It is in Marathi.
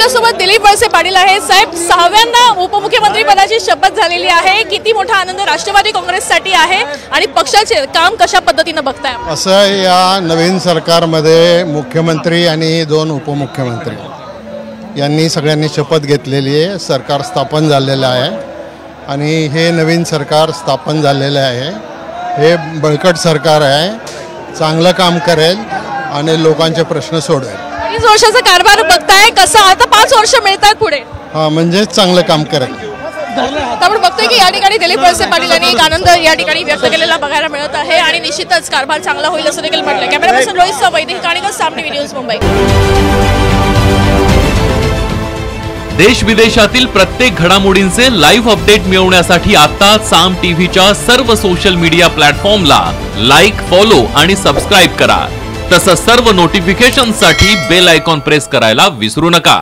आपल्यासोबत दिलीप वळसे पाटील आहेत। साहेब, 6व्यांदा उपमुख्यमंत्री पदाची शपथ झालेली आहे। किती मोठा आनंद राष्ट्रवादी काँग्रेससाठी आहे आणि पक्षाचे काम कशा पद्धतीने बघताय? असं या नवीन सरकारमध्ये मुख्यमंत्री आणि 2 उपमुख्यमंत्री यांनी सगळ्यांनी शपथ घेतलेली आहे। सरकार स्थापन झालेलं आहे आणि हे नवीन सरकार स्थापन झालेलं आहे। हे बळकट सरकार आहे, चांगलं काम करेल आणि लोकांचे प्रश्न सोडवेल। 20 वर्षाचा कारभार बघताय कसा? आता 5 वर्ष मिळतात पुढे, म्हणजे चांगलं काम करेल। आपण बघतोय की या ठिकाणी दिलीप वळसे पाटील यांनी एक आनंद या ठिकाणी व्यक्त केलेला बघायला मिळत आहे आणि निश्चितच कारभार चांगला होईल असं देखील म्हटलं। कॅमेरा पर्सन रोहित वैदिक आणि साम टीव्ही न्यूज मुंबई। देश विदेशातील प्रत्येक घडामोडींचे लाईव्ह अपडेट मिळवण्यासाठी आता साम टीव्हीच्या सर्व सोशल मीडिया प्लॅटफॉर्मला लाईक, फॉलो आणि सबस्क्राइब करा। तसंच सर्व नोटिफिकेशनसाठी बेल आयकॉन प्रेस करायला विसरू नका।